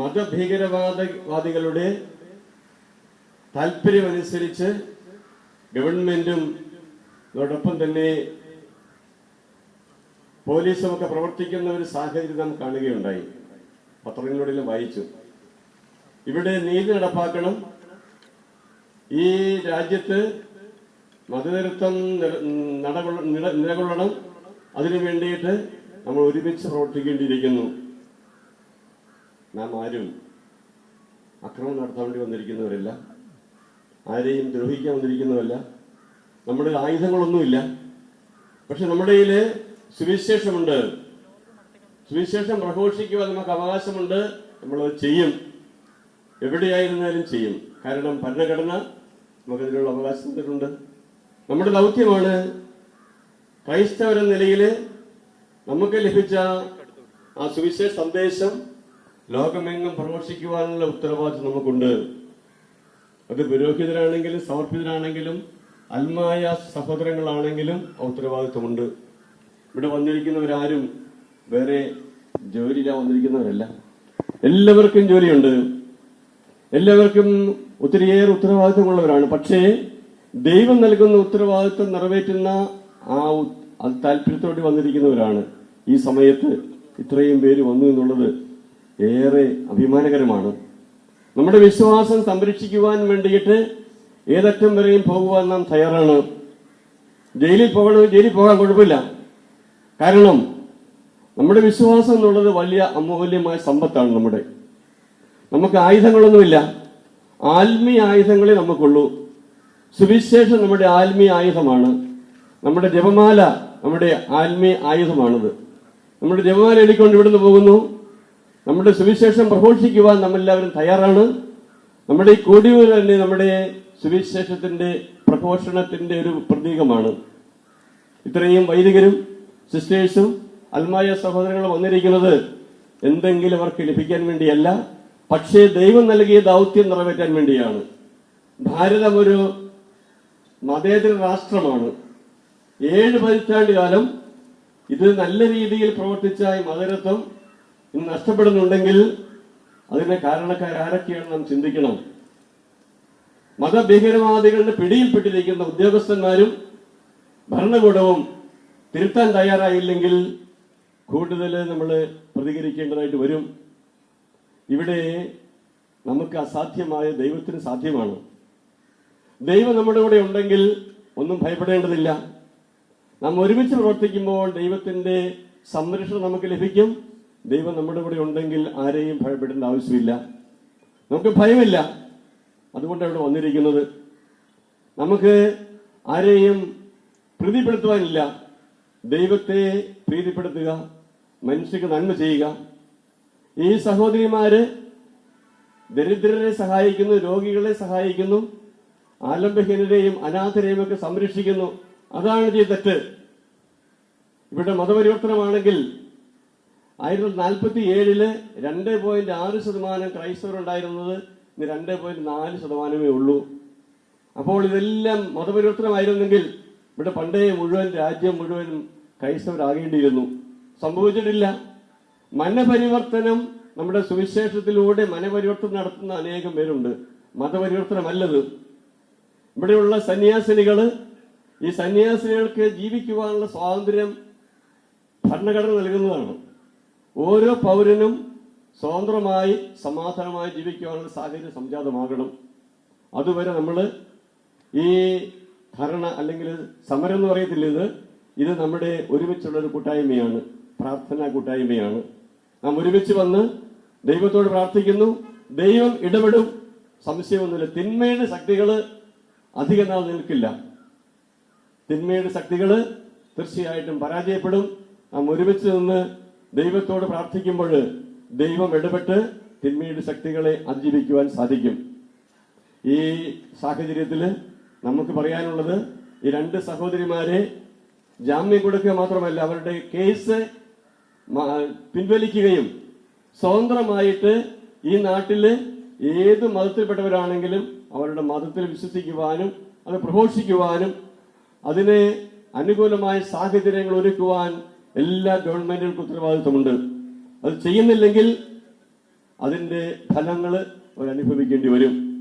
മതഭീകരവാദികളുടെ താല്പര്യമനുസരിച്ച് ഗവൺമെന്റും അതോടൊപ്പം തന്നെ പോലീസുമൊക്കെ പ്രവർത്തിക്കുന്ന ഒരു സാഹചര്യം നാം കാണുകയുണ്ടായി. പത്രങ്ങളിലൂടെയും വായിച്ചു. ഇവിടെ നീതി നടപ്പാക്കണം, ഈ രാജ്യത്ത് മതനിരത്തം നിലകൊള്ളണം, അതിനു വേണ്ടിയിട്ട് നമ്മൾ ഒരുമിച്ച് പ്രവർത്തിക്കേണ്ടിയിരിക്കുന്നു. നാം ആരും അക്രമം നടത്താൻ വേണ്ടി വന്നിരിക്കുന്നവരല്ല, ആരെയും ദ്രോഹിക്കാൻ വന്നിരിക്കുന്നവരല്ല, നമ്മുടെ ആയുധങ്ങളൊന്നുമില്ല. പക്ഷെ നമ്മുടെ കയ്യിൽ സുവിശേഷമുണ്ട്. സുവിശേഷം പ്രഘോഷിക്കുവാൻ നമുക്ക് അവകാശമുണ്ട്. നമ്മളത് ചെയ്യും, എവിടെയായിരുന്നാലും ചെയ്യും. കാരണം ഭരണഘടന നമുക്കതിനുള്ള അവകാശം തരുന്നുണ്ട്. നമ്മുടെ ദൗത്യമാണ് ക്രൈസ്തവരെന്ന നിലയിൽ നമുക്ക് ലഭിച്ച ആ സുവിശേഷ സന്ദേശം ലോകമെങ്ങും പ്രഘോഷിക്കുവാനുള്ള ഉത്തരവാദിത്വം നമുക്കുണ്ട്. അത് പുരോഹിതരാണെങ്കിലും സമർപ്പിതരാണെങ്കിലും ആത്മായ സഹോദരങ്ങളാണെങ്കിലും ഉത്തരവാദിത്വമുണ്ട്. ഇവിടെ വന്നിരിക്കുന്നവരാരും വേറെ ജോലിയില്ല വന്നിരിക്കുന്നവരല്ല. എല്ലാവർക്കും ജോലിയുണ്ട്, എല്ലാവർക്കും ഒത്തിരിയേറെ ഉത്തരവാദിത്വമുള്ളവരാണ്. പക്ഷേ ദൈവം നൽകുന്ന ഉത്തരവാദിത്വം നിറവേറ്റുന്ന ആ താല്പര്യത്തോടെ വന്നിരിക്കുന്നവരാണ്. ഈ സമയത്ത് ഇത്രയും പേര് വന്നു എന്നുള്ളത് ഏറെ അഭിമാനകരമാണ്. നമ്മുടെ വിശ്വാസം സംരക്ഷിക്കുവാൻ വേണ്ടിയിട്ട് ഏതറ്റം വരെയും പോകുവാൻ നാം തയ്യാറാണ്. ജയിലിൽ പോകാൻ കുഴപ്പമില്ല. കാരണം നമ്മുടെ വിശ്വാസം എന്നുള്ളത് വലിയ അമൂല്യമായ സമ്പത്താണ്. നമുക്ക് ആയുധങ്ങളൊന്നുമില്ല, ആത്മീയ ആയുധങ്ങളെ നമുക്കുള്ളൂ. സുവിശേഷം നമ്മുടെ ആത്മീയ ആയുധമാണ്. നമ്മുടെ ജപമാല നമ്മുടെ ആത്മീയ ആയുധമാണത്. നമ്മുടെ ജപമാല എഴുതിക്കൊണ്ട് ഇവിടുന്ന് പോകുന്നു. നമ്മുടെ സുവിശേഷം പ്രഘോഷിക്കുവാൻ നമ്മളെല്ലാവരും തയ്യാറാണ്. നമ്മുടെ ഈ കൊടിയൂർ തന്നെ നമ്മുടെ സുവിശേഷത്തിന്റെ പ്രഘോഷണത്തിന്റെ ഒരു പ്രതീകമാണ്. ഇത്രയും വൈദികരും സിസ്റ്റേഴ്സും ആത്മായ സഹോദരങ്ങളും വന്നിരിക്കുന്നത് എന്തെങ്കിലും അവർക്ക് ലഭിക്കാൻ വേണ്ടിയല്ല, പക്ഷേ ദൈവം നൽകിയ ദൗത്യം നിറവേറ്റാൻ വേണ്ടിയാണ്. ഭാരതം ഒരു മതേതര രാഷ്ട്രമാണ്. 7 പതിറ്റാണ്ട് കാലം ഇത് നല്ല രീതിയിൽ പ്രവർത്തിച്ച ഈ മതേതരത്വം ഇന്ന് നഷ്ടപ്പെടുന്നുണ്ടെങ്കിൽ അതിന്റെ കാരണക്കാരൊക്കെയാണ് നാം ചിന്തിക്കണം. മതഭീകരവാദികളുടെ പിടിയിൽപ്പെട്ടിരിക്കുന്ന ഉദ്യോഗസ്ഥന്മാരും ഭരണകൂടവും തിരുത്താൻ തയ്യാറായില്ലെങ്കിൽ കൂടുതൽ നമ്മൾ പ്രതികരിക്കേണ്ടതായിട്ട് വരും. ഇവിടെ നമുക്ക് അസാധ്യമായ ദൈവത്തിന് സാധ്യമാണ്. ദൈവം നമ്മുടെ കൂടെ ഉണ്ടെങ്കിൽ ഒന്നും ഭയപ്പെടേണ്ടതില്ല. നാം ഒരുമിച്ച് പ്രവർത്തിക്കുമ്പോൾ ദൈവത്തിന്റെ സംരക്ഷണം നമുക്ക് ലഭിക്കും. ദൈവം നമ്മുടെ കൂടെ ഉണ്ടെങ്കിൽ ആരെയും ഭയപ്പെടേണ്ട ആവശ്യമില്ല. നമുക്ക് ഭയമില്ല. അതുകൊണ്ടാണ് ഇവിടെ വന്നിരിക്കുന്നത്. നമുക്ക് ആരെയും പ്രീതിപ്പെടുത്തുവാനില്ല. ദൈവത്തെ പ്രീതിപ്പെടുത്തുക, മനുഷ്യർക്ക് നന്മ ചെയ്യുക. ഈ സഹോദരിമാര് ദരിദ്രരെ സഹായിക്കുന്നു, രോഗികളെ സഹായിക്കുന്നു, ആലംബഹീനരെയും അനാഥരെയും ഒക്കെ സംരക്ഷിക്കുന്നു. അതാണ് ഈ തെറ്റ്. ഇവിടെ മതപരിവർത്തനമാണെങ്കിൽ 1947 2.6% ക്രൈസ്തവരുണ്ടായിരുന്നത് ഇന്ന് 2.4% ഉള്ളൂ. അപ്പോൾ ഇതെല്ലാം മതപരിവർത്തനമായിരുന്നെങ്കിൽ ഇവിടെ പണ്ടേ രാജ്യം മുഴുവനും ക്രൈസ്തവരാകേണ്ടിയിരുന്നു. സംഭവിച്ചിട്ടില്ല. മനപരിവർത്തനം നമ്മുടെ സുവിശേഷത്തിലൂടെ മനപരിവർത്തനം നടത്തുന്ന അനേകം പേരുണ്ട്. മതപരിവർത്തനമല്ലത്. ഇവിടെയുള്ള സന്യാസിനികള്, ഈ സന്യാസിനികൾക്ക് ജീവിക്കുവാനുള്ള സ്വാതന്ത്ര്യം ഭരണഘടന നൽകുന്നതാണ്. ഓരോ പൗരനും സ്വതന്ത്രമായി സമാധാനമായി ജീവിക്കുവാനുള്ള സാഹചര്യം സംജാതമാകണം. അതുവരെ നമ്മൾ ഈ ധർണ അല്ലെങ്കിൽ സമരം എന്ന് പറയത്തില്ല, ഇത് നമ്മുടെ ഒരുമിച്ചുള്ള ഒരു കൂട്ടായ്മയാണ്, പ്രാർത്ഥനാ കൂട്ടായ്മയാണ്. നാം ഒരുമിച്ച് വന്ന് ദൈവത്തോട് പ്രാർത്ഥിക്കുന്നു. ദൈവം ഇടപെടും, സംശയമൊന്നുമില്ല. തിന്മയുടെ ശക്തികള് അധികം നാൾ നിൽക്കില്ല. തിന്മയുടെ ശക്തികള് തീർച്ചയായിട്ടും പരാജയപ്പെടും. നാം ഒരുമിച്ച് നിന്ന് ദൈവത്തോട് പ്രാർത്ഥിക്കുമ്പോൾ ദൈവം ഇടപെട്ട് തിന്മയുടെ ശക്തികളെ അതിജീവിക്കുവാൻ സാധിക്കും. ഈ സാഹചര്യത്തിൽ നമുക്ക് പറയാനുള്ളത്, ഈ 2 സഹോദരിമാരെ ജാമ്യം കൊടുക്കുക മാത്രമല്ല, അവരുടെ കേസ് പിൻവലിക്കുകയും സ്വതന്ത്രമായിട്ട് ഈ നാട്ടില് ഏത് മതത്തിൽപ്പെട്ടവരാണെങ്കിലും അവരുടെ മതത്തിൽ വിശ്വസിക്കുവാനും അത് പ്രഘോഷിക്കുവാനും അതിന് അനുകൂലമായ സാഹചര്യങ്ങൾ ഒരുക്കുവാൻ എല്ലാ ഗവൺമെന്റുകൾക്കും ഉത്തരവാദിത്വമുണ്ട്. അത് ചെയ്യുന്നില്ലെങ്കിൽ അതിന്റെ ഫലങ്ങൾ അവരനുഭവിക്കേണ്ടി വരും.